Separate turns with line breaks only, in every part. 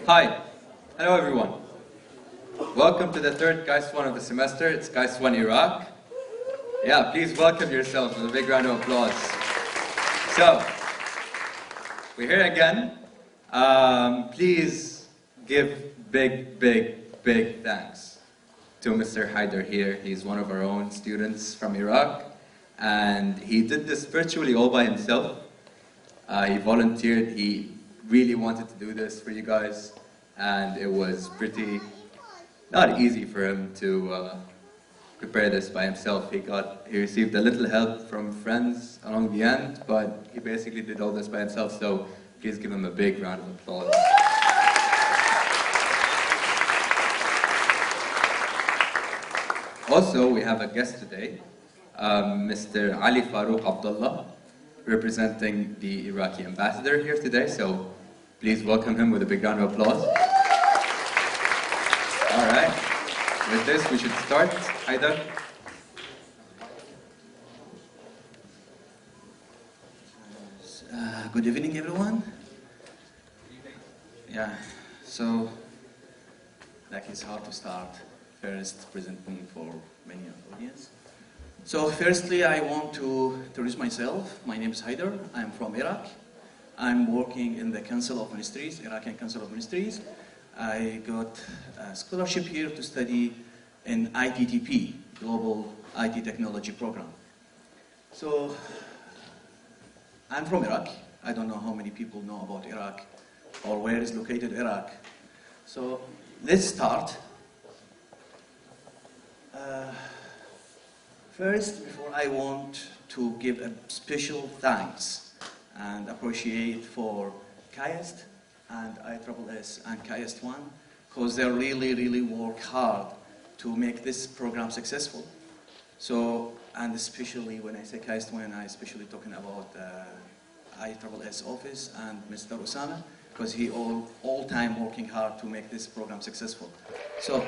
Hi, hello everyone. Welcome to the third KAIST 1 of the semester. It's KAIST 1 Iraq. Yeah, please welcome yourselves with a big round of applause. So, we're here again. Please give big thanks to Mr. Haider here. He's one of our own students from Iraq, and he did this virtually all by himself. He volunteered. He really wanted to do this for you guys, and it was pretty not easy for him to prepare this by himself. He received a little help from friends along the end, but he basically did all this by himself, so please give him a big round of applause. Also, we have a guest today, Mr. Ali Farouk Abdullah, representing the Iraqi ambassador here today, so please welcome him with a big round of applause. All right, with this we should start. Haider.
Good evening, everyone. Yeah, so like it's hard to start first presenting for many audience. So firstly, I want to introduce myself. My name is Haider. I'm from Iraq. I'm working in the Council of Ministries, Iraqi Council of Ministries. I got a scholarship here to study in ITTP, Global IT Technology Program. So I'm from Iraq. I don't know how many people know about Iraq or where is located Iraq. So let's start. First, before I want to give a special thanks and appreciate for KAIST and ISSS and KAIST 1, because they really work hard to make this program successful. So, and especially when I say KAIST 1, I'm especially talking about ISSS office and Mr. Osama, because he all time working hard to make this program successful. So,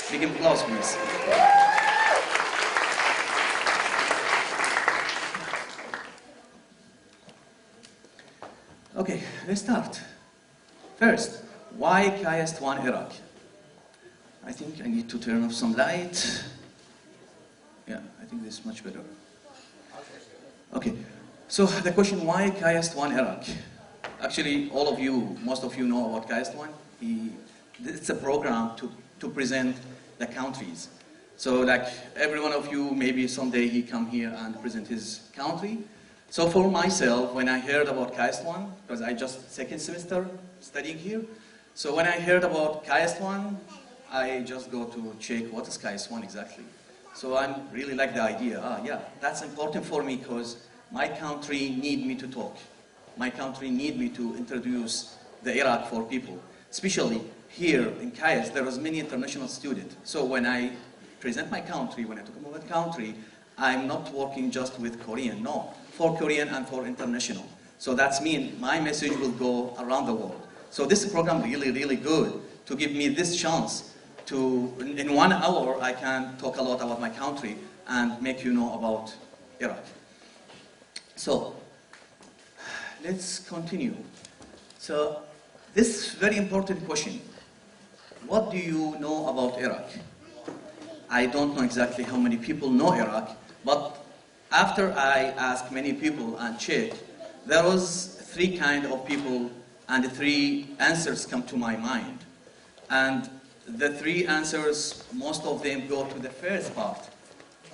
big applause, please. Okay, let's start. First, why KAIST 1 Iraq? I think I need to turn off some light. Yeah, I think this is much better. Okay, so the question, why KAIST 1 Iraq? Actually, all of you, most of you know about KAIST 1. It's a program to present the countries. So like every one of you, maybe someday he come here and present his country. So for myself, when I heard about KAIST 1, because I just second semester studying here, so when I heard about KAIST 1, I just go to check what is KAIST 1 exactly. So I really like the idea. Yeah, that's important for me because my country need me to talk. My country need me to introduce the Iraq for people. Especially here in KAIST, there was many international students. So when I present my country, when I talk about the country, I'm not working just with Korean, no. For Korean and for international. So that's mean my message will go around the world. So this program really good to give me this chance to, in 1 hour, I can talk a lot about my country and make you know about Iraq. So let's continue. So this very important question. What do you know about Iraq? I don't know exactly how many people know Iraq, but after I asked many people and checked, there was 3 kind of people and 3 answers come to my mind. And the 3 answers, most of them go to the first part,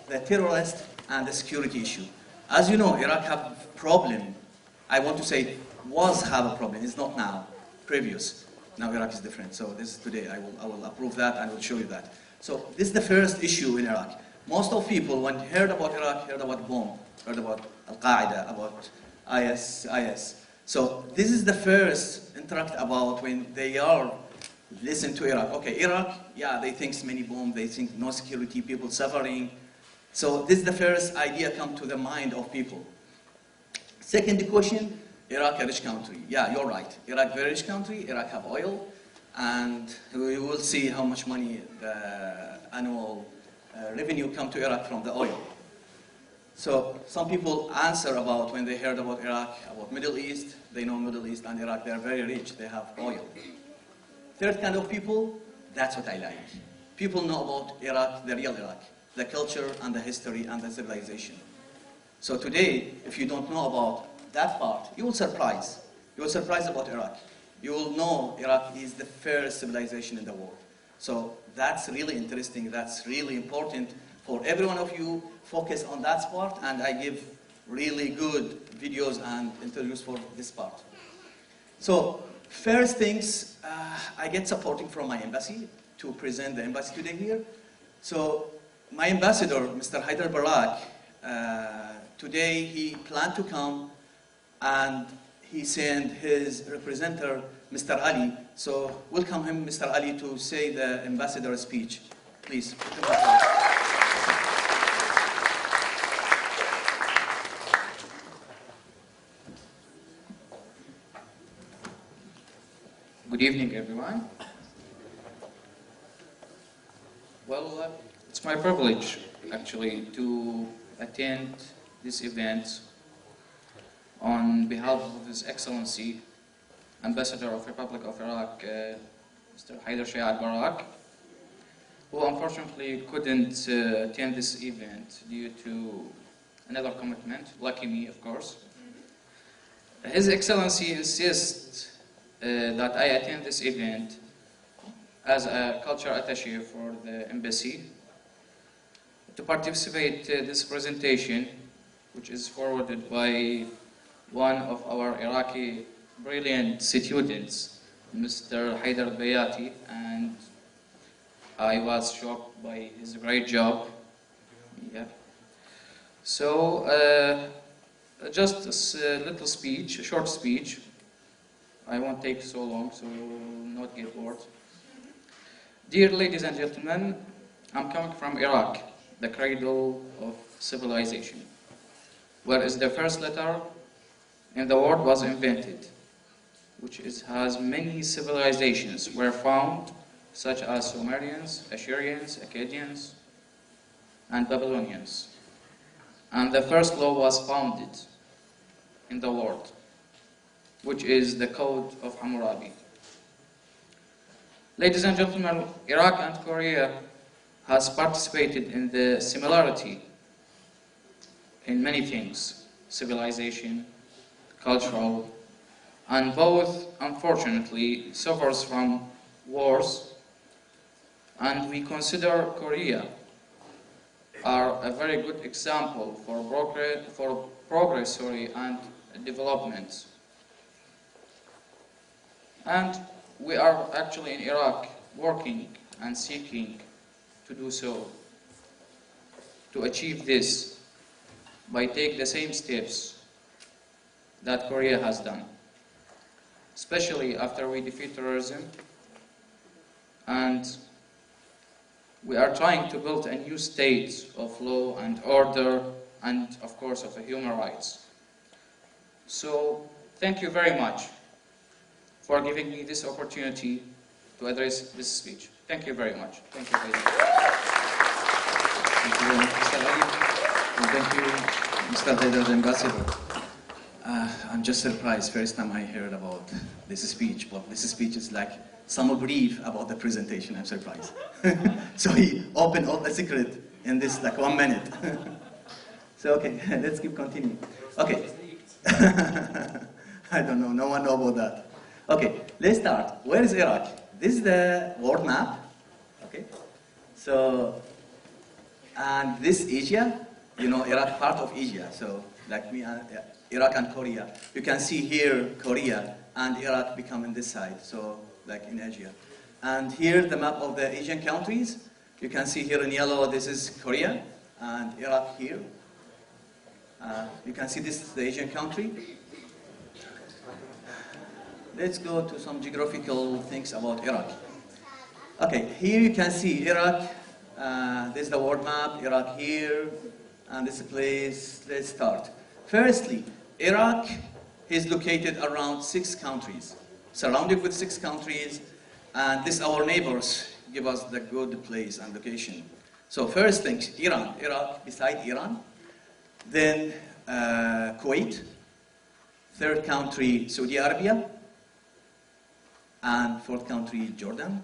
the terrorist and the security issue. As you know, Iraq have a problem. I want to say have a problem. It's not now, previous. Now Iraq is different. So this is today. I will approve that and I will show you that. So this is the first issue in Iraq. Most of people, when heard about Iraq, heard about bomb, heard about Al-Qaeda, about IS. So this is the first interact about when they are listen to Iraq. Okay, Iraq, yeah, they think many bombs, they think no security, people suffering. So this is the first idea come to the mind of people. Second question, Iraq a rich country. Yeah, you're right. Iraq very rich country. Iraq have oil, and we will see how much money the annual revenue come to Iraq from the oil. So some people answer about when they heard about Iraq, about Middle East, they know Middle East and Iraq, they are very rich, they have oil. Third kind of people, that's what I like. People know about Iraq, the real Iraq, the culture and the history and the civilization. So today, if you don't know about that part, you will surprise. You will surprise about Iraq. You will know Iraq is the first civilization in the world. So that's really interesting. That's really important for every one of you. Focus on that part, and I give really good videos and interviews for this part. So first things, I get supporting from my embassy to present the embassy today here. So my ambassador, Mr. Haider Barak, today he planned to come, and he sent his representative, Mr. Ali. So welcome him, Mr. Ali, to say the ambassador speech. Please.
Good evening, everyone. Well, it's my privilege, actually, to attend this event on behalf of His Excellency, Ambassador of Republic of Iraq, Mr. Haider Shayad Barak, who unfortunately couldn't attend this event due to another commitment, lucky me, of course. His Excellency insists that I attend this event as a culture attaché for the embassy to participate in this presentation, which is forwarded by one of our Iraqi brilliant students, Mr. Haider Bayati, and I was shocked by his great job. Yeah. So just a little speech, a short speech. I won't take so long, so you will not get bored. Dear ladies and gentlemen, I'm coming from Iraq, the cradle of civilization, where is the first letter in the world was invented, which has many civilizations were found, such as Sumerians, Assyrians, Akkadians, and Babylonians. And the first law was founded in the world, which is the Code of Hammurabi. Ladies and gentlemen, Iraq and Korea has participated in the similarity in many things, civilization, cultural, and both, unfortunately, suffers from wars, and we consider Korea are a very good example for progress and development. And we are actually in Iraq working and seeking to do so, to achieve this by taking the same steps that Korea has done, especially after we defeat terrorism, and we are trying to build a new state of law and order and, of course, of human rights. So, thank you very much for giving me this opportunity to address this speech. Thank you very much. Thank you very much.
Thank you very much, Mr. Ali. And thank you, Mr. Haider, the ambassador. I'm just surprised, first time I heard about this speech, but this speech is like some brief about the presentation. I'm surprised. So he opened all the secret in this like 1 minute. So okay, let's keep continuing. Okay. I don't know, no one knows about that. Okay, let's start. Where is Iraq? This is the world map. Okay, so, and this Asia, you know, Iraq part of Asia. So, like me, Iraq and Korea. You can see here Korea and Iraq becoming this side. So, like in Asia. And here the map of the Asian countries. You can see here in yellow, this is Korea and Iraq here. You can see this is the Asian country. Let's go to some geographical things about Iraq. Okay, here you can see Iraq. This is the world map, Iraq here, and this place. Let's start. Firstly, Iraq is located around 6 countries, surrounded with 6 countries, and this our neighbors give us the good place and location. So first thing, Iran, Iraq beside Iran, then Kuwait, third country, Saudi Arabia, and fourth country, Jordan,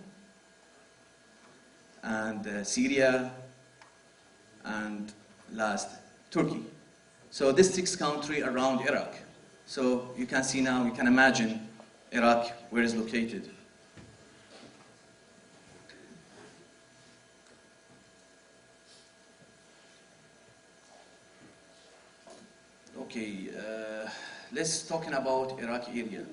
and Syria, and last, Turkey. So this 6 countries around Iraq. So you can see now, you can imagine Iraq, where it's located. Okay, let's talking about Iraqi area.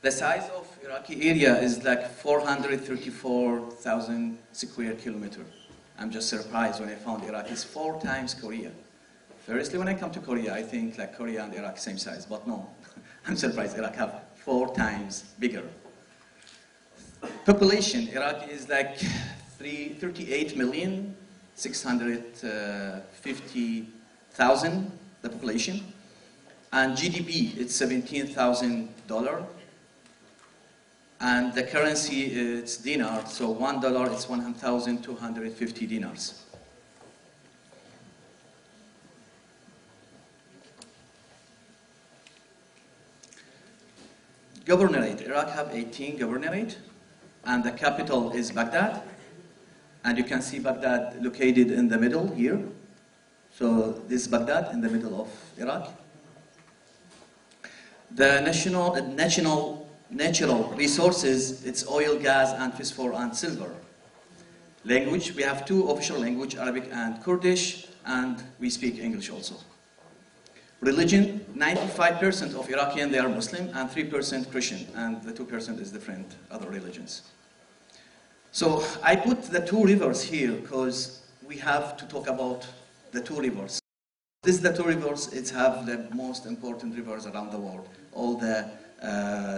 The size of Iraqi area is like 434,000 square kilometer. I'm just surprised when I found Iraq is 4 times Korea. Firstly, when I come to Korea, I think like Korea and Iraq same size, but no. I'm surprised Iraq have 4 times bigger. Population, Iraq is like 38,650,000, the population. And GDP, it's $17,000. And the currency, it's dinar, so $1 is 1,250 dinars. Governorate, Iraq have 18 governorate, and the capital is Baghdad. And you can see Baghdad located in the middle here. So this is Baghdad in the middle of Iraq. The natural resources, it's oil, gas, and phosphor and silver. Language, we have 2 official languages, Arabic and Kurdish, and we speak English also. Religion, 95% of Iraqian, they are Muslim, and 3% Christian, and the 2% is different other religions. So I put the 2 rivers here because we have to talk about the 2 rivers. This is the 2 rivers, it's have the most important rivers around the world. All the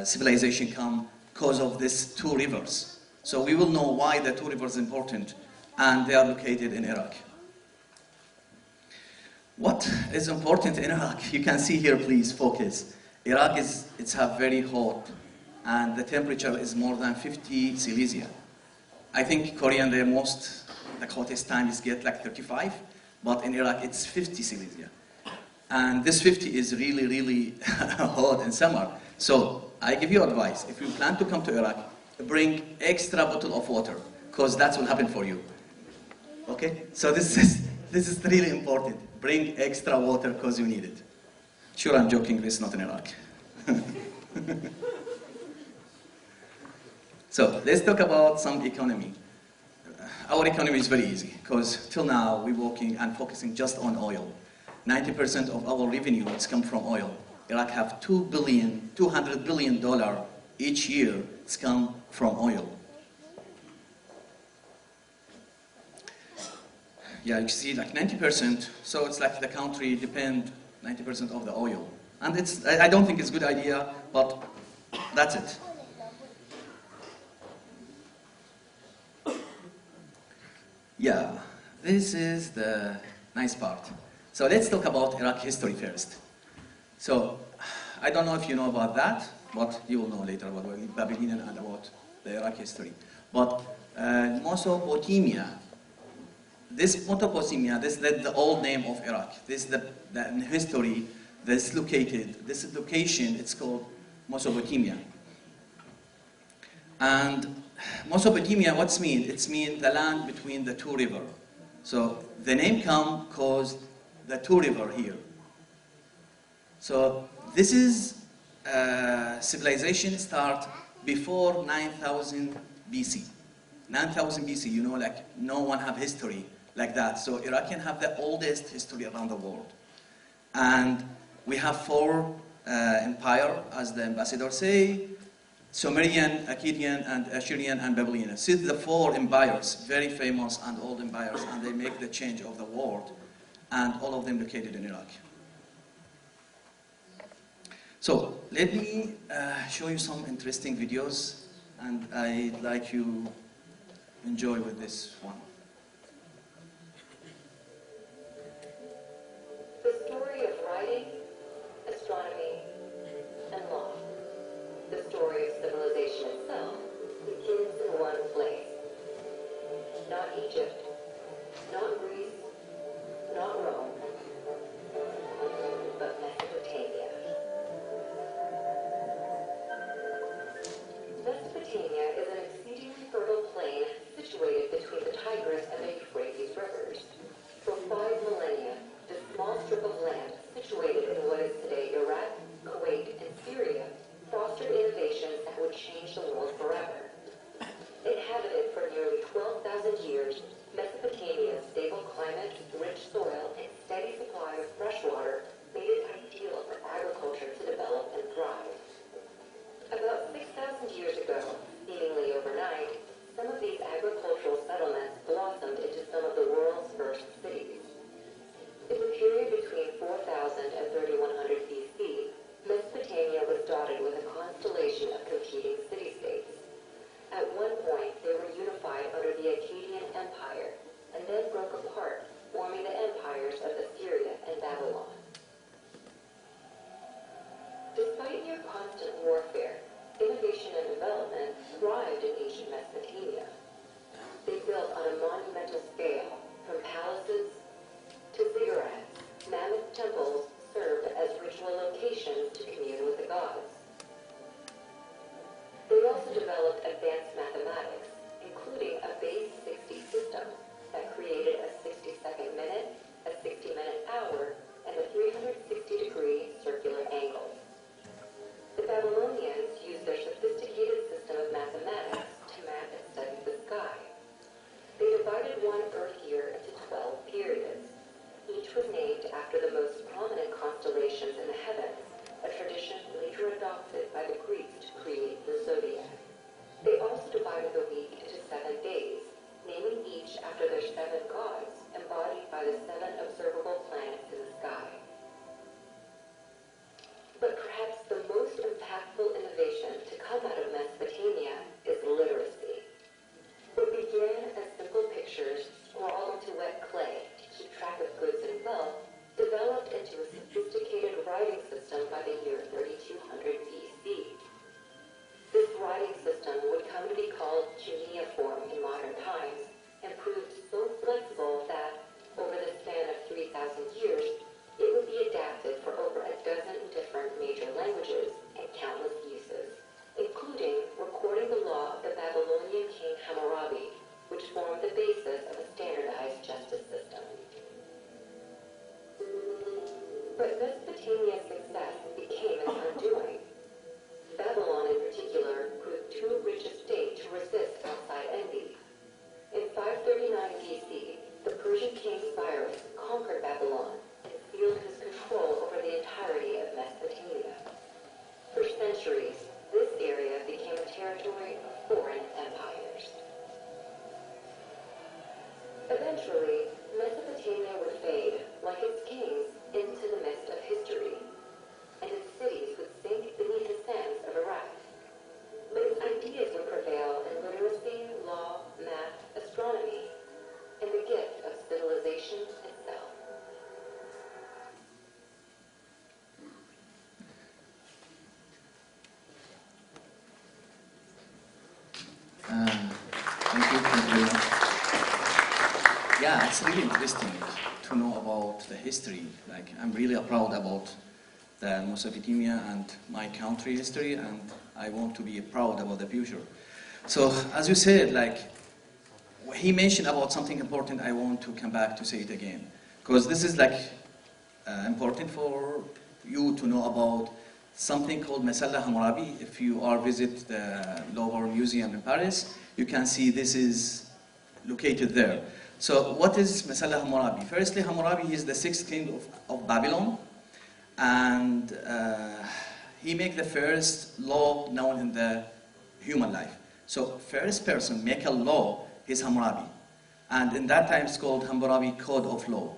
civilization come because of these 2 rivers. So we will know why the 2 rivers are important, and they are located in Iraq. What is important in Iraq? You can see here, please focus. Iraq it's have very hot, and the temperature is more than 50 Celsius. I think Korean, the hottest time is get like 35, but in Iraq it's 50 Celsius. And this 50 is really, really hot in summer. So I give you advice, if you plan to come to Iraq, bring extra bottle of water, because that's what will happen for you. Okay? So this is really important. Bring extra water because you need it. Sure, I'm joking, this is not in Iraq. So let's talk about some economy. Our economy is very easy, because till now we're working and focusing just on oil. 90% of our revenues come from oil. Iraq have $200 billion each year it's come from oil. Yeah, you see like 90%, so it's like the country depend 90% of the oil. And I don't think it's a good idea, but that's it. Yeah, this is the nice part. So let's talk about Iraq history first. So I don't know if you know about that, but you will know later about Babylonian and about the Iraq history. But Mesopotamia, this is the old name of Iraq. This is the history, this location, it's called Mesopotamia. And Mesopotamia, what's mean? It's mean the land between the 2 rivers. So the name come because the 2 rivers here. So this is civilization start before 9,000 BC. 9,000 BC, you know, like no one have history like that. So Iraqi have the oldest history around the world. And we have 4 empire, as the ambassador say, Sumerian, Akkadian, and Assyrian, and Babylonian. See the 4 empires, very famous and old empires, and they make the change of the world, and all of them located in Iraq. So let me show you some interesting videos, and I'd like you enjoy with this one.
The story of writing, astronomy, and law. The story of civilization itself begins in one place. Not Egypt, not Greece, not Rome, but Mesopotamia. Mesopotamia Despite near constant warfare, innovation and development thrived in ancient Mesopotamia. They built on a monumental scale, from palaces to ziggurats. Mammoth temples served as ritual locations to commune with the gods. They also developed advanced mathematics, including a base 60 system that created a 60-second minute, a 60-minute hour, and a 360-degree circular angle. The Babylonians used their sophisticated system of mathematics to map and study the sky. They divided one Earth year into 12 periods. Each was named after the most prominent constellations in the heavens, a tradition later adopted by the Greeks to create the zodiac. They also divided the week into 7 days, naming each after their 7 gods, embodied by the 7 observable planets in the sky. But perhaps the most impactful innovation to come out of Mesopotamia is literacy. What began as simple pictures scrawled into wet clay to keep track of goods and wealth developed into a sophisticated writing system by the year 3200 BC. This writing system would come to be called cuneiform in modern times and proved so flexible that, over the span of 3,000 years, it would be adapted for over a dozen different major languages and countless uses, including recording the law of the Babylonian king Hammurabi, which formed the basis of a standardized justice system. But Mesopotamia's success became its undoing. Babylon, in particular, proved too rich a state to resist outside envy. In 539 BC, the Persian king Cyrus conquered Babylon and sealed his control over the entirety of Mesopotamia. For centuries, this area became a territory of foreign empires. Eventually, Mesopotamia would fade, like its kings, into the mist of history, and its cities would sink beneath the sands of Iraq. But its ideas would prevail in literacy, law, math, astronomy, and the gift of civilization itself.
Thank you very much. Yeah, it's really interesting to know about the history. Like, I'm really proud about the Mesopotamia and my country history, and I want to be proud about the future. So, as you said, like, he mentioned about something important. I want to come back to say it again, because this is like important for you to know about something called Masalla Hammurabi. If you are visit the Louvre Museum in Paris, you can see this is located there. So what is Masalla Hammurabi? Firstly, Hammurabi is the 6th king of Babylon, and he made the first law known in the human life. So first person make a law is Hammurabi, and in that time it's called Hammurabi Code of Law.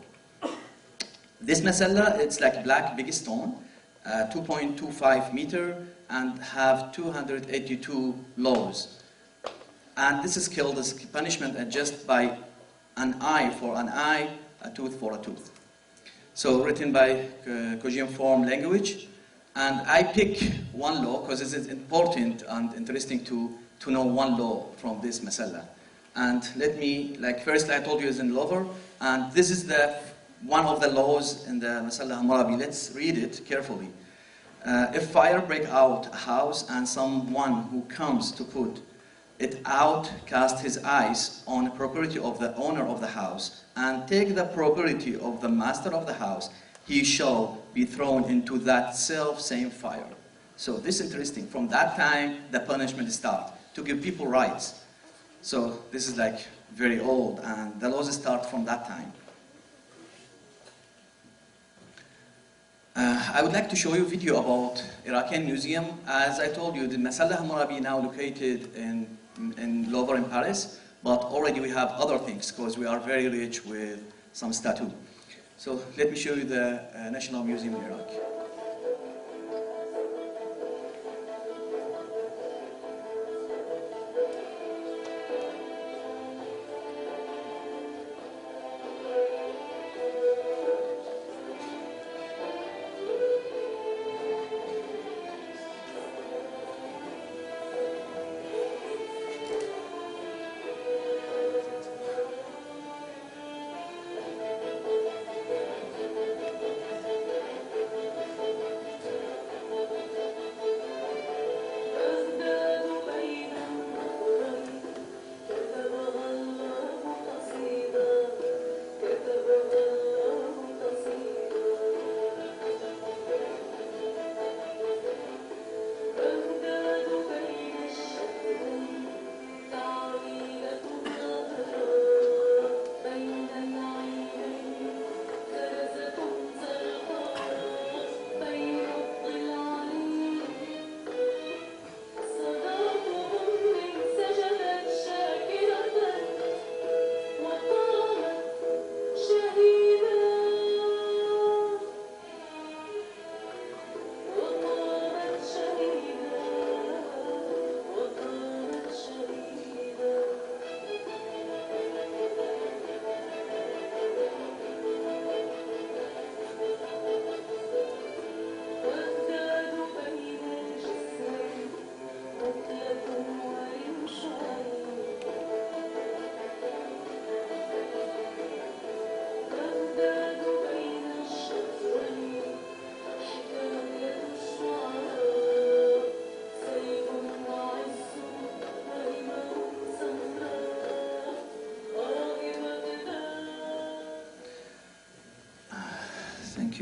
This Masalla, it's like black big stone, 2.25 meter, and have 282 laws. And this is killed as punishment just by an eye for an eye, a tooth for a tooth. So written by cuneiform language. And I pick one law because it's important and interesting to know one law from this Masalla. And let me, like first I told you is in Louvre, and this is one of the laws in the Masalla Hammurabi. Let's read it carefully. If fire break out a house and someone who comes to put it out cast his eyes on the property of the owner of the house and take the property of the master of the house, he shall be thrown into that same fire. So this is interesting. From that time, the punishment starts to give people rights. So this is like very old, and the laws start from that time. I would like to show you a video about Iraqi Museum. As I told you, the Masalla Hammurabi now located in Louvre in Paris, but already we have other things because we are very rich with some statue. So let me show you the National Museum in Iraq.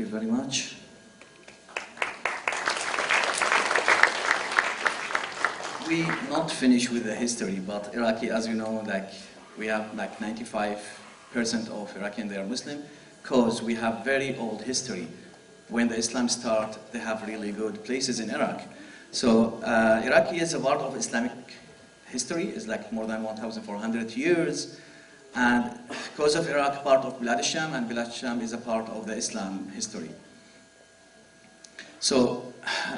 you very much. We not finish with the history, but Iraqi, as you know, like we have like 95% of Iraqi they are Muslim, because we have very old history. When the Islam start, they have really good places in Iraq. So Iraqi is a part of Islamic history, is like more than 1,400 years. And because of Iraq, part of Bilad al-Sham, and Bilad al-Sham is a part of the Islam history. So,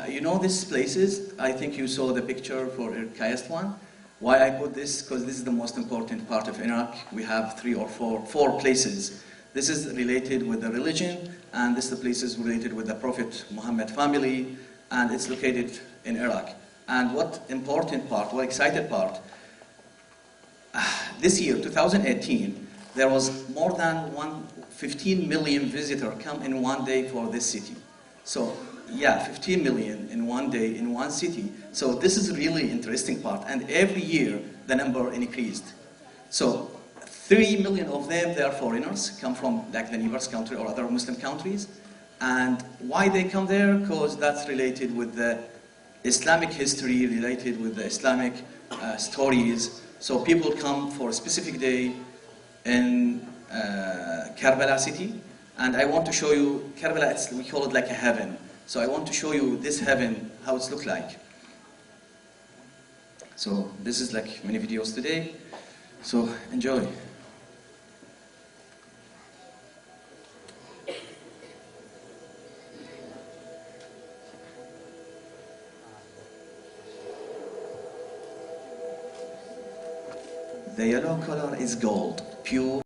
you know these places, I think you saw the picture for KAIST one. Why I put this? Because this is the most important part of Iraq. We have four places. This is related with the religion, and this is the places related with the Prophet Muhammad family, and it's located in Iraq. And what important part, what excited part, this year, 2018, there was more than 15 million visitors come in one day for this city. So, yeah, 15 million in one day in one city. So this is really interesting part. And every year, the number increased. So 3 million of them, they are foreigners, come from like the neighbors country or other Muslim countries. And why they come there? Because that's related with the Islamic history, related with the Islamic stories. So people come for a specific day in Karbala city. And I want to show you, Karbala, we call it like a heaven. So I want to show you this heaven, how it's look like. So this is like many videos today. So enjoy. The yellow color is gold, pure.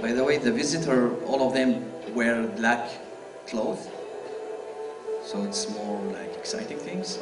By the way, the visitor, all of them wear black clothes, so it's more like exciting things.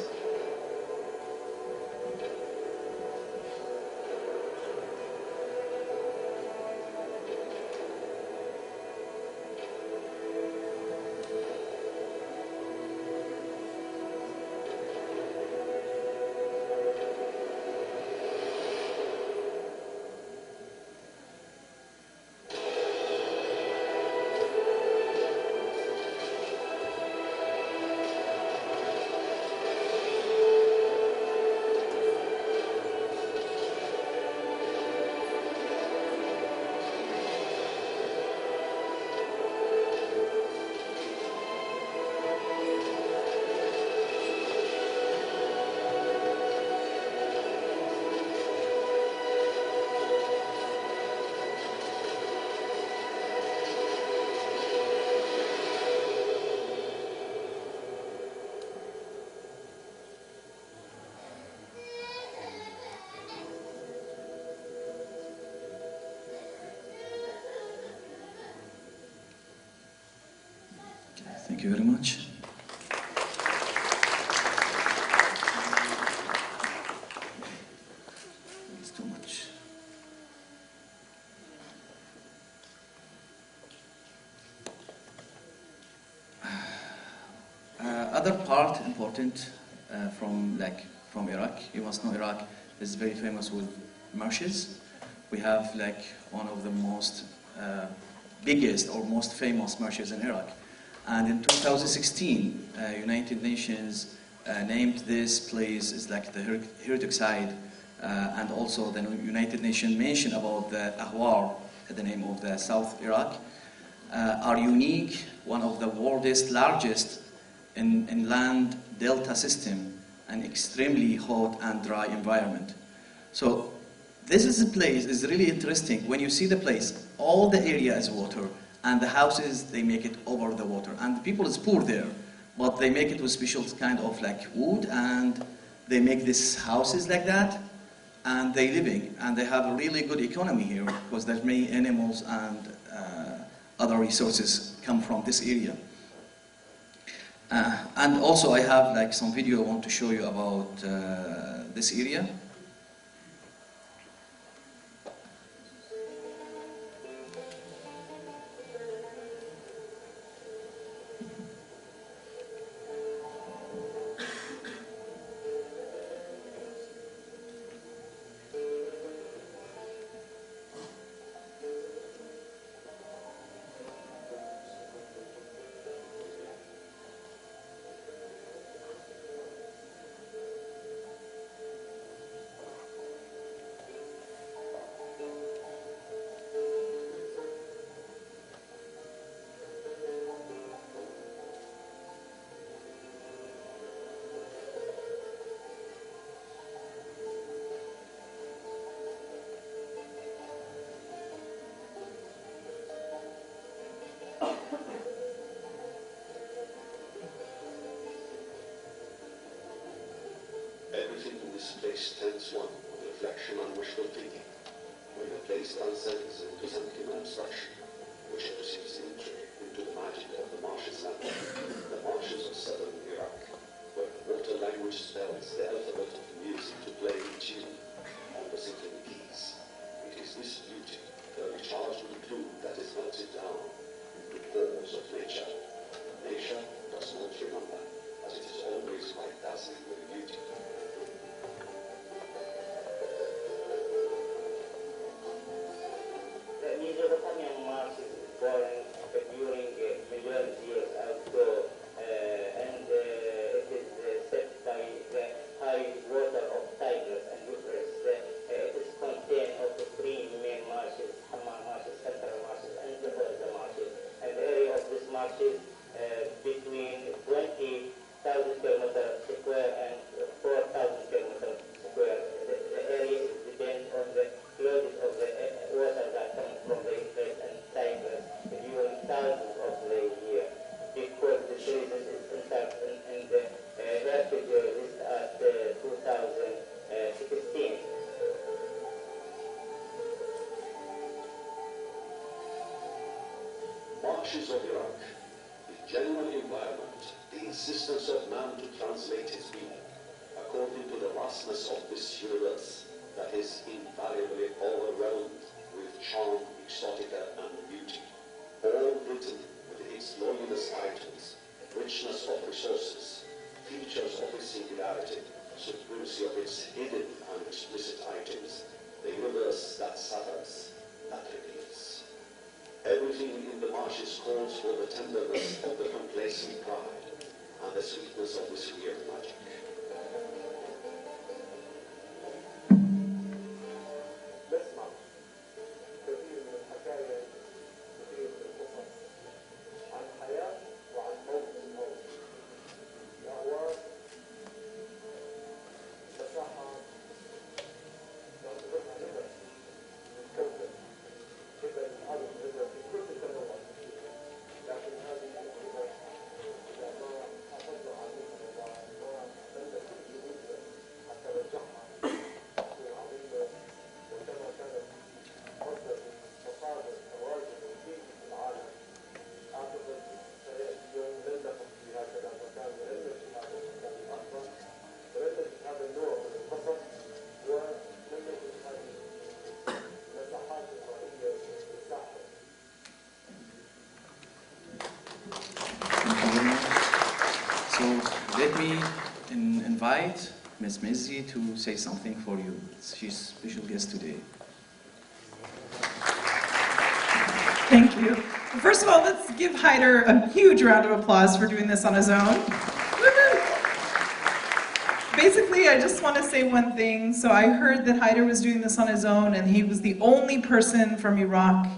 Thank you very much. It's too much. Other part important from Iraq. You must know Iraq is very famous with marshes. We have like one of the most biggest or most famous marshes in Iraq. And in 2016, United Nations named this place as like the heritage site, and also the United Nations mentioned about the Ahwar, the name of the South Iraq, are unique, one of the world's largest in land delta system, an extremely hot and dry environment. So this is a place, is really interesting. When you see the place, all the area is water, and the houses, they make it over the water. And the people is poor there, but they make it with special kind of like wood, and they make these houses like that, and they living, and they have a really good economy here, because there's many animals and other resources come from this area. And also I have like some video I want to show you about this area.
Everything in this place stands one, reflection on wishful thinking. When the place transcends into something abstraction, which perceives entry into the magic of the marshes land, the marshes of southern Iraq, where the water language spells the alphabet of music to play in tune on the sinking keys. It is this beauty, the recharged with plume, that is melted down into pores of nature. Nature does not remember, as it is always quite dazzling with beauty.
During millions of years ago, and it is set by the high water of Tigris and Euphrates. It is contained of the three main marshes: Hammam marshes, Central marshes, and the Horza marshes. And the area of these marshes between 20,000 kilometers square and 4,000 kilometers square. The area depends on the flows of the water that comes from the Euphrates and Tigris during thousands of the year, because the season is intact in the refuge list at 2016.
Marshes of Iraq, the genuine environment, the insistence of man to translate his being, according to the vastness of this universe that is invariably overwhelmed with charm, exotica, and beauty. All written with its loneliness items, richness of resources, features of its singularity, supremacy of its hidden and explicit items, the universe that suffers, that repeats. Everything in the marshes calls for the tenderness of the complacent pride and the sweetness of this weird magic.
Let me invite Ms. Mizzi to say something for you. She's special guest today.
Thank you. First of all, let's give Haider a huge round of applause for doing this on his own. Basically, I just want to say one thing. So I heard that Haider was doing this on his own, and he was the only person from Iraq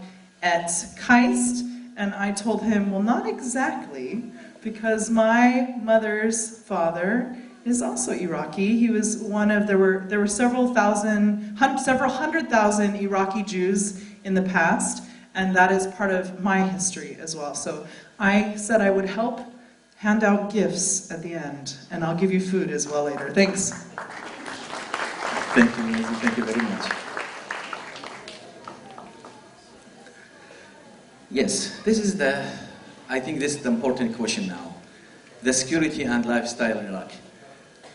at KAIST. And I told him, well, not exactly, because my mother's father is also Iraqi. He was one of, there were several hundred thousand Iraqi Jews in the past, and that is part of my history as well. So I said I would help hand out gifts at the end, and I'll give you food as well later. Thanks.
Thank you, Mizzi. Thank you very much. Yes, I think this is the important question now. The security and lifestyle in Iraq.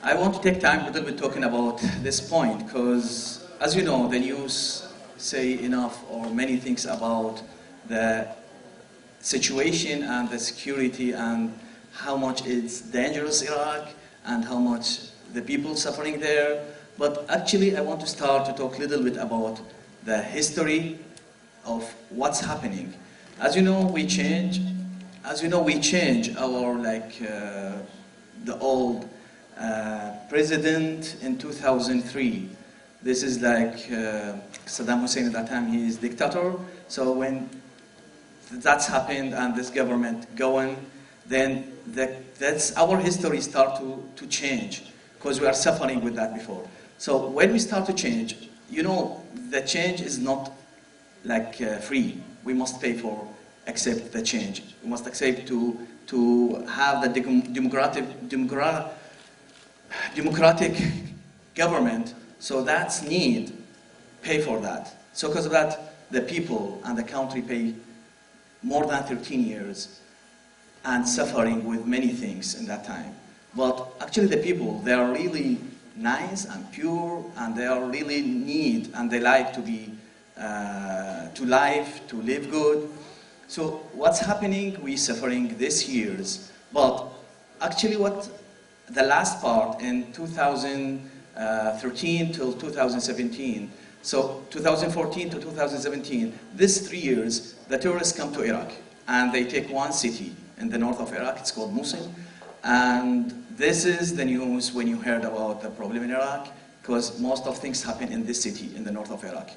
I want to take time a little bit talking about this point because, as you know, the news say enough or many things about the situation and the security and how much it's dangerous Iraq and how much the people suffering there. But actually, I want to start to talk a little bit about the history of what's happening. As you know, we change. As you know, we change our the old president in 2003. This is Saddam Hussein at that time. He is dictator. So when that's happened and this government going, then that's our history start to change because we are suffering with that before. So when we start to change, you know, the change is not free. We must pay for accept the change. We must accept to have the democratic government. So that's need pay for that. So because of that, the people and the country pay more than 13 years and suffering with many things in that time. But actually the people, they are really nice and pure and they are really need and they like to be to live good. So what's happening? We suffering this years, but actually what the last part in 2013 till 2017. So 2014 to 2017, these 3 years, the terrorists come to Iraq and they take one city in the north of Iraq. It's called Mosul, and this is the news when you heard about the problem in Iraq, because most of things happen in this city in the north of Iraq.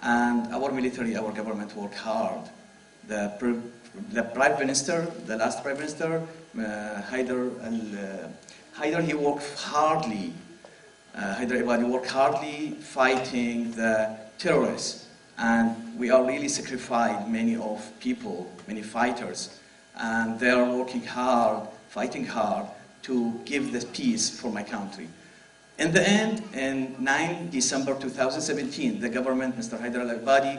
And our military, our government worked hard. The Prime Minister, the last Prime Minister, Haider, he worked hardly. Haider Ibadi worked hardly fighting the terrorists. And we are really sacrificed many of people, many fighters. And they are working hard, fighting hard to give the peace for my country. In the end, in 9 December 2017, the government, Mr. Haider al-Abadi,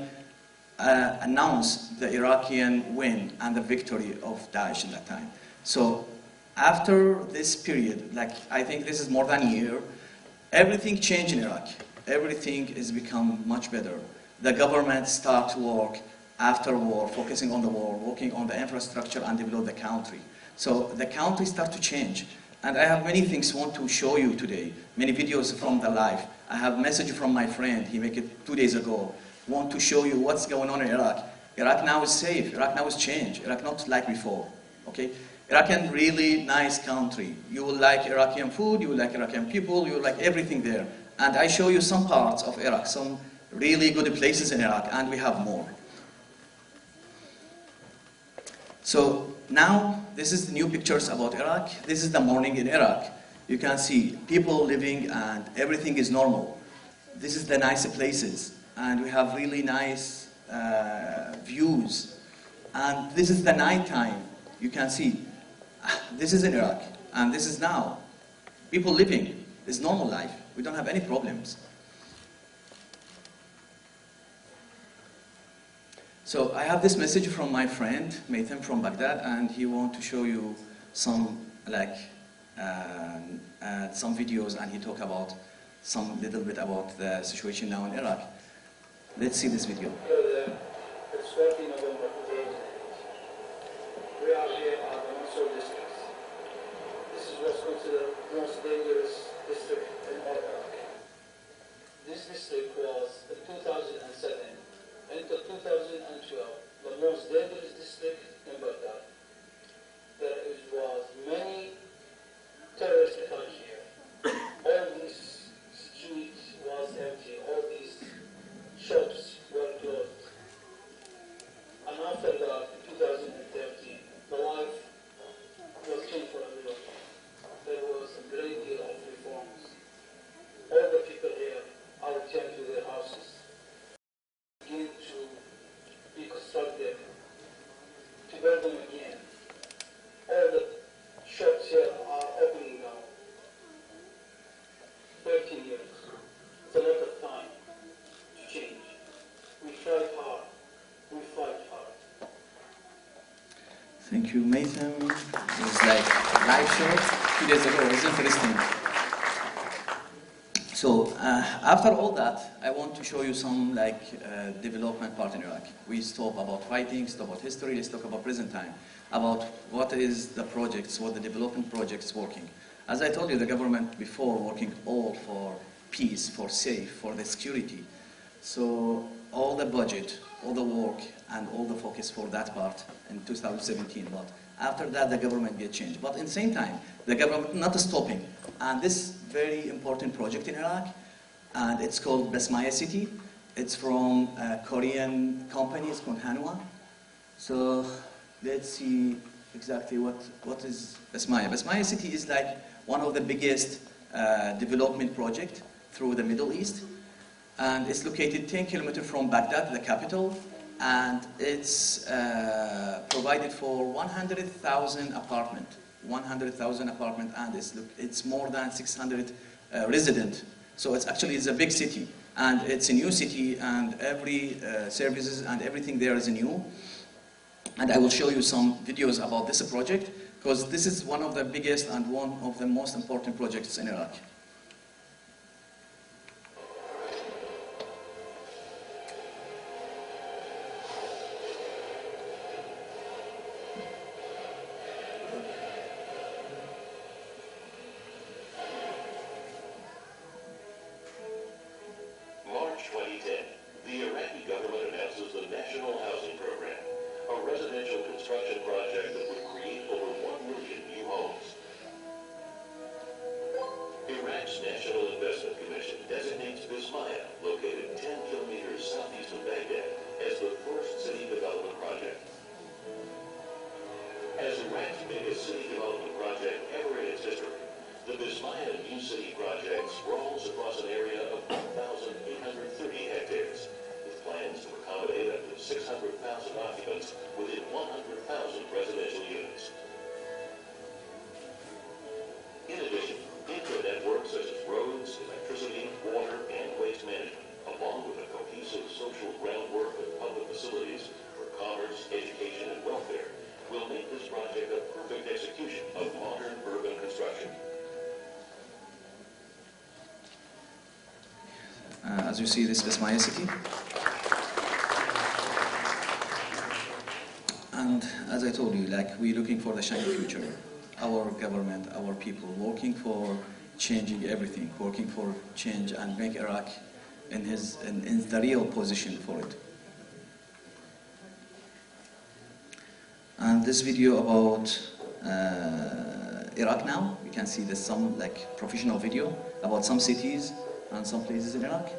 announced the Iraqi win and the victory of Daesh in that time. So after this period, I think this is more than a year, everything changed in Iraq. Everything has become much better. The government started to work after war, focusing on the war, working on the infrastructure and develop the country. So the country started to change. And I have many things I want to show you today, many videos from the life. I have a message from my friend, he made it 2 days ago. Want to show you what's going on in Iraq. Iraq now is safe, Iraq now is changed, Iraq not like before, okay? Iraq is really nice country. You will like Iraqi food, you will like Iraqi people, you will like everything there. And I show you some parts of Iraq, some really good places in Iraq, and we have more. So now, this is the new pictures about Iraq. This is the morning in Iraq. You can see people living and everything is normal. This is the nice places. And we have really nice views. And this is the night time. You can see, this is in Iraq. And this is now. People living. It's normal life. We don't have any problems. So I have this message from my friend, Maitham from Baghdad, and he wants to show you some some videos, and he talk about some little bit about the situation now in Iraq. Let's see this video.
It's 14 November 2008. We are here at the Mosul district. This is what's considered the most dangerous district in all Iraq. This district was in 2007 until 2012 the most dangerous district in Baghdad. There was many terrorist attacks here. All these streets was empty. All these shops were closed. And after that, in 2013, the life was changed for everyone. There was a great deal of reforms. All the people here are returned to their houses. Begin to be constructed
Thank you, Matham. It was like a live show 2 days ago. It was interesting. So after all that, I want to show you some development part in Iraq. We stop about fighting, stop about history, let's talk about present time, about what is the projects, what the development projects working. As I told you, the government before working all for peace, for safe, for the security. So all the budget, all the work, and all the focus for that part in 2017. But after that, the government get changed. But in the same time, the government not stopping. And this very important project in Iraq, and it's called Basmaya City. It's from a Korean company, it's called Hanwha. So let's see exactly what is Basmaya. Basmaya City is like one of the biggest development project through the Middle East. And it's located 10 kilometers from Baghdad, the capital. And it's provided for 100,000 apartment. 100,000 apartment, and it's more than 600 resident. So it's a big city, and it's a new city, and every services and everything there is new. And I will show you some videos about this project, because this is one of the biggest and one of the most important projects in Iraq.
March 2010, the Iraqi government announces the National Housing Program, a residential construction project that would create over 1 million new homes. Iraq's National Investment Commission designates Bismaya, located 10 kilometers southeast of Baghdad, as the first city development project. As Iraq's biggest city development project ever in its history, the Bismaya New City project sprawls across an area of 1,830 hectares, with plans to accommodate up to 600,000 occupants within 100,000 residential units. In addition, infra-networks such as roads, electricity, water, and waste management, along with a cohesive social groundwork of public facilities for commerce, education, and welfare, will make this project a perfect execution of modern urban construction.
As you see, this is Basmaya City. And as I told you, we're looking for the shiny future. Our government, our people, working for changing everything, working for change and make Iraq in the real position for it. And this video about Iraq now, you can see there's some professional video about some cities and some places in Iraq.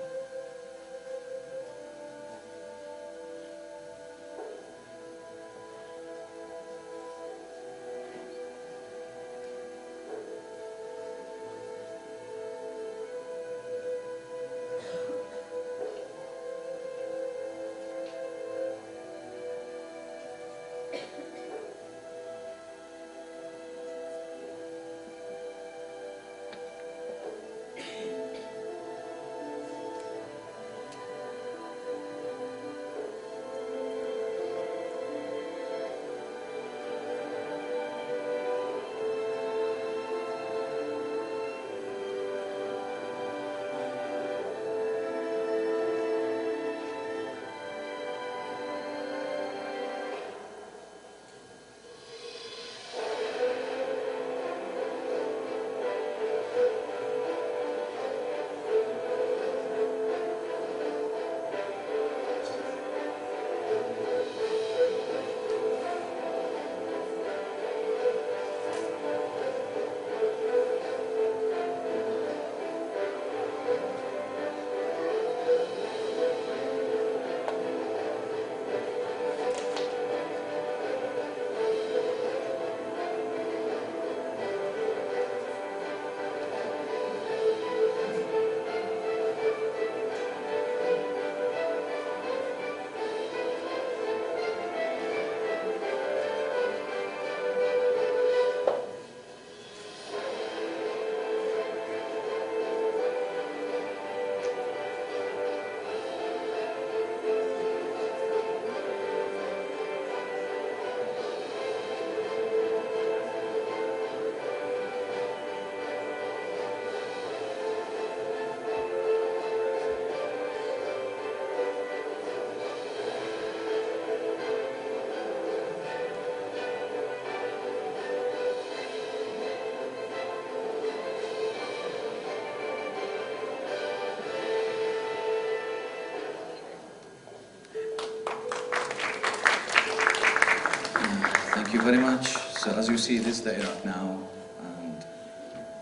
very much. So as you see, this is the Iraq now, and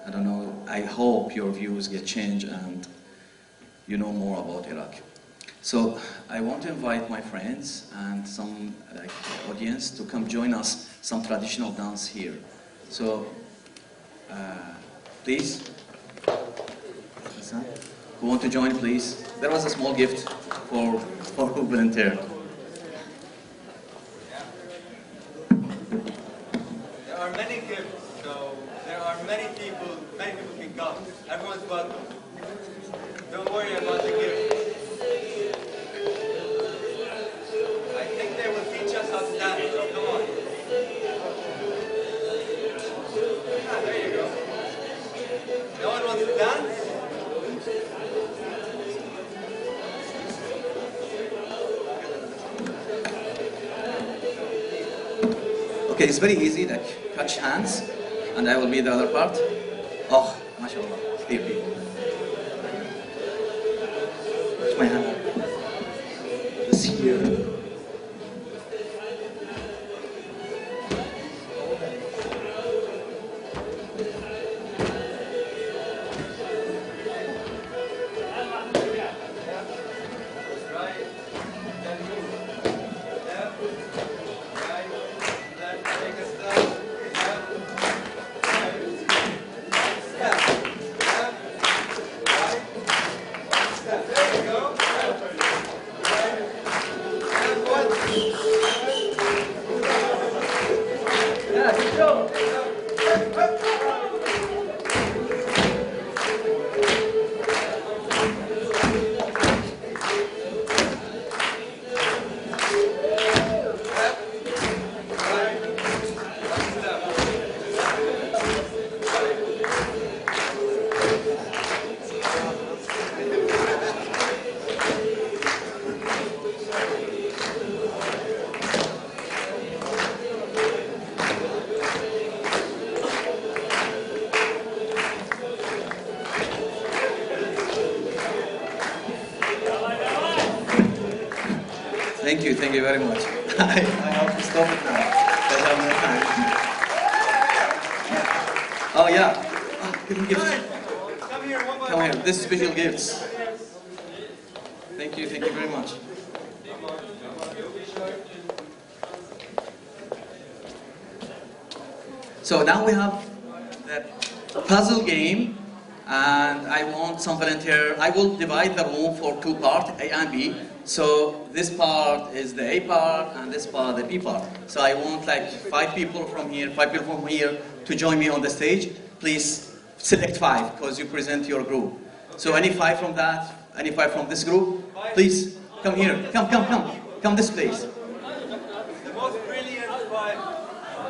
I don't know, I hope your views get changed and you know more about Iraq. So I want to invite my friends and some audience to come join us some traditional dance here. So please, who want to join, please? There was a small gift for who volunteered.
There are many gifts, so there are many people can come. Everyone's welcome. Don't worry about the gift. I think they will teach us how to dance, so come on. Ah, there you go. No one wants to dance?
Okay, it's very easy, like touch hands, and I will be the other part. Oh, mashallah, here people. Touch my hand. Just here. Thank you very much. I have to stop it now, because I have no time. Oh yeah, gifts.
Come here, one by
Come
one.
here, this is special gifts. Thank you very much. So now we have the puzzle game, and I want some volunteer. I will divide the room for two parts, A and B. So this part is the A part, and this part the B part. So I want like 5 people from here, 5 people from here to join me on the stage. Please select 5, because you present your group. So any 5 from that, any 5 from this group, please come here. Come this place.
The most brilliant five.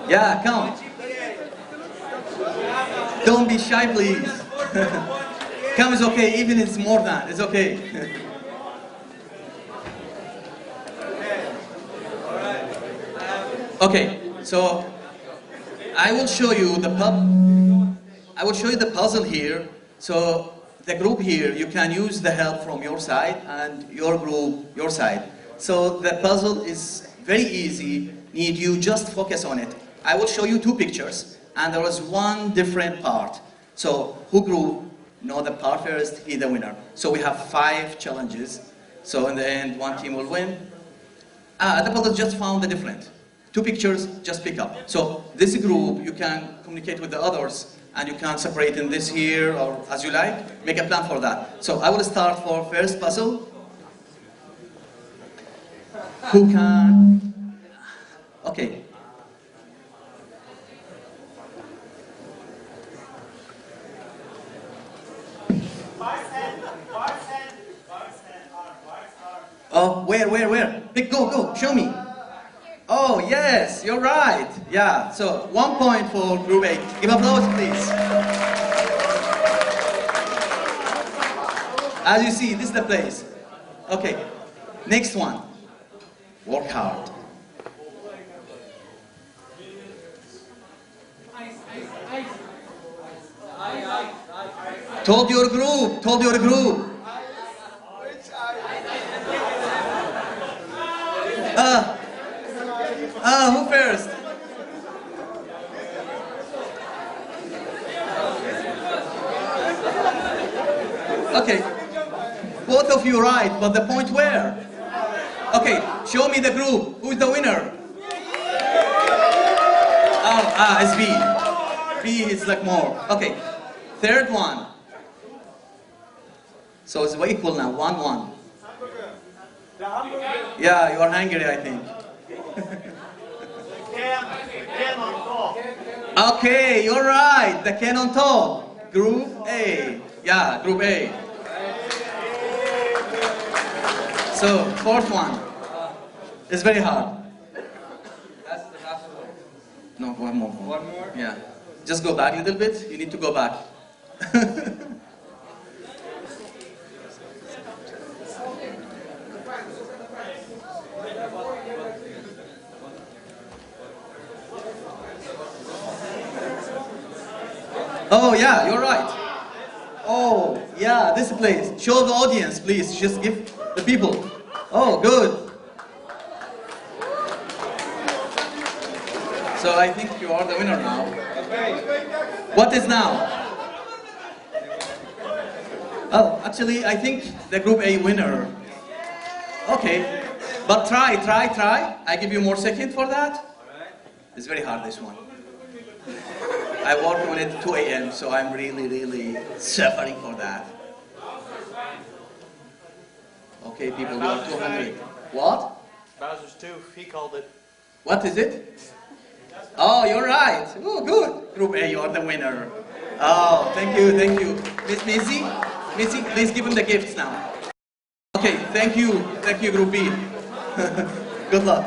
Yeah, come. Don't be shy, please. Come is okay, even if it's more than, it's okay. Okay, so I will show you the puzzle here. So the group here, you can use the help from your side and your group, your side. So the puzzle is very easy, need you just focus on it. I will show you 2 pictures, and there is one different part. So who group know the part first, he the winner. So we have 5 challenges. So in the end, one team will win. The puzzle just found the different. 2 pictures, just pick up. So this group, you can communicate with the others, and you can separate in this here, or as you like, make a plan for that. So I will start for first puzzle. Who can? Okay. Oh, where? Pick, go, show me. Oh, yes, you're right. Yeah, so 1 point for group A. Give applause, please. As you see, this is the place. Okay, next one. Work hard. Told your group. Who first? Okay. Both of you right, but the point where? Okay, show me the group. Who's the winner? Oh, it's B. B is like more. Okay, third one. So it's equal now, 1-1. Yeah, you are hungry, I think. Okay, you're right. The can on top. Group A. Yeah, Group A. So, fourth one. It's very hard.
That's the last one.
No, one more.
One more?
Yeah. Just go back a little bit. You need to go back. Oh, yeah, you're right. Oh, yeah, this place. Show the audience, please. Just give the people. Oh, good. So I think you are the winner now. What is now? Oh, actually, I think the Group A winner. Okay, but try. I give you more second for that. It's very hard, this one. I work on it 2 a.m., so I'm really suffering for that. Okay, people, you are 200. What?
Bowser's 2, he called it.
What is it? Oh, you're right. Oh, good. Group A, you are the winner. Oh, thank you. Miss Missy, please give him the gifts now. Okay, thank you, Group B. Good luck.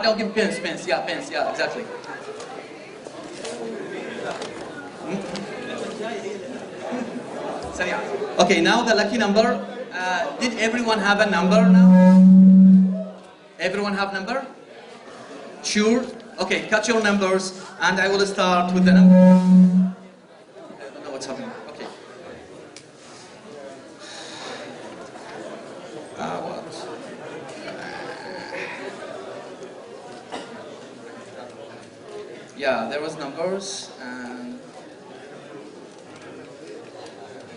I'll give pens, yeah, exactly. Okay, now the lucky number. Did everyone have a number now? Everyone have number? Sure? Okay, cut your numbers, and I will start with the number. I don't know what's happening. Okay. What? Yeah, there was numbers, and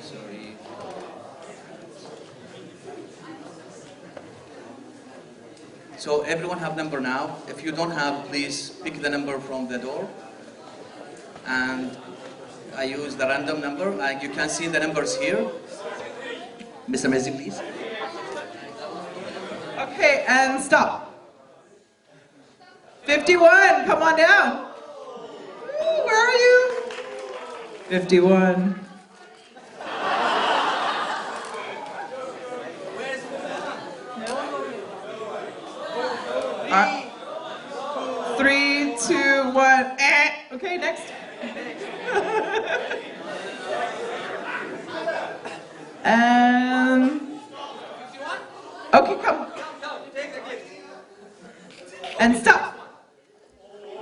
sorry. So everyone have number now. If you don't have, please pick the number from the door. And I use the random number. You can see the numbers here. Mr. Mezzi, please.
Okay, and stop. 51, come on down. Where are you? 51. Three, two, one. Okay, next. And okay, come. And stop.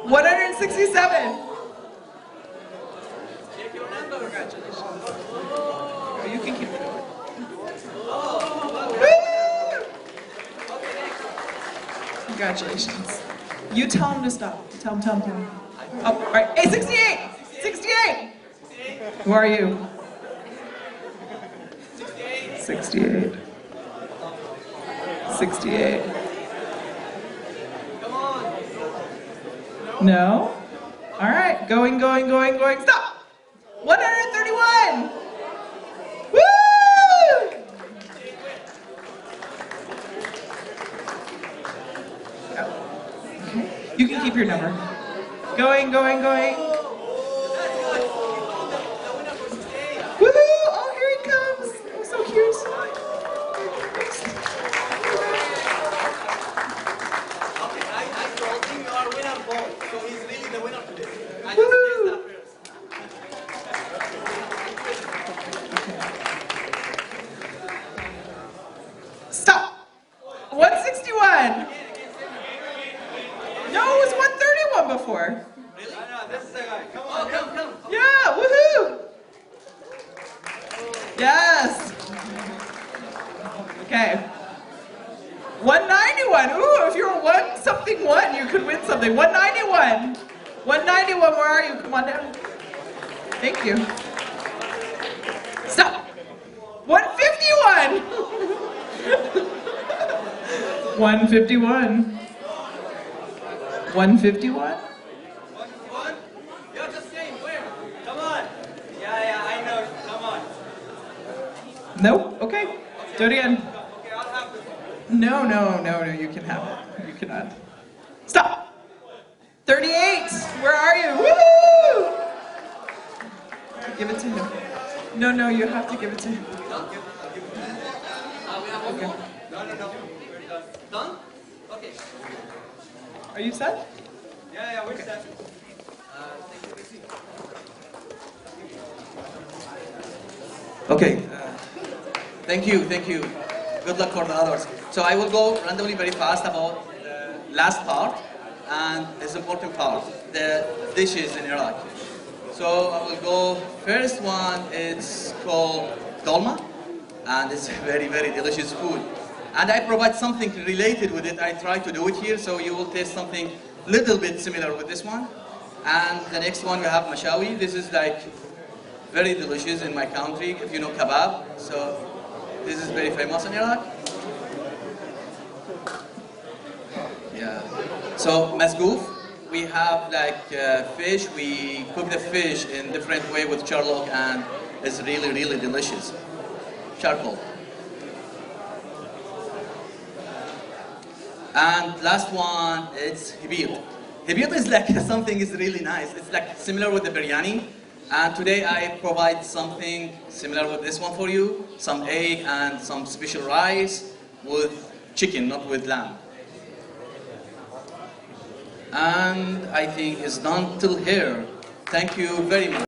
167.
Take your number. Congratulations.
You can keep going. Congratulations. You tell him to stop. Tell him. Oh, all right. Hey, 68. 68. Who are you? 68. 68.
Come on.
No? All right. Going. Stop. 131. Woo! Okay. You can keep your number. Going. Woohoo! Oh, here he comes. Oh, so cute.
Okay, I told him you are winner both, so he's really the winner today. I just
Woo!
guessed that first.
Stop. 161. No, it was 131 before.
Really? No, this is the guy. Come on, come.
Yeah, woohoo! Yes. Okay. 191. Ooh, if you're one something one, you could win something. 191. 191, where are you? Come on down. Thank you. Stop. 151. 151. 151.
You're just saying where? Come on. Yeah, I know. Come on.
Nope. Okay. Do it again.
Okay, I'll have this.
No, you can have it. You cannot. Stop! 38! Where are you? Woohoo! Give it to him. No, you have to give it to him.
We have one more? No. We're done. Done? Okay.
Are you set?
Yeah, we're set.
Okay. Thank you. Good luck for the others. So I will go randomly very fast about the last part and this important part, the dishes in Iraq. So I will go, first one, it's called dolma, and it's very, very delicious food. And I provide something related with it. I try to do it here, so you will taste something little bit similar with this one. And the next one we have mashawi. This is like very delicious in my country, if you know kebab. So this is very famous in Iraq. Yeah. So masgoof, we have like fish. We cook the fish in different way with charlock, and it's really, really delicious. Charcoal. And last one, it's hibir. Hibir is like something is really nice. It's like similar with the biryani. And today I provide something similar with this one for you. Some egg and some special rice with chicken, not with lamb. And I think it's done till here. Thank you very much.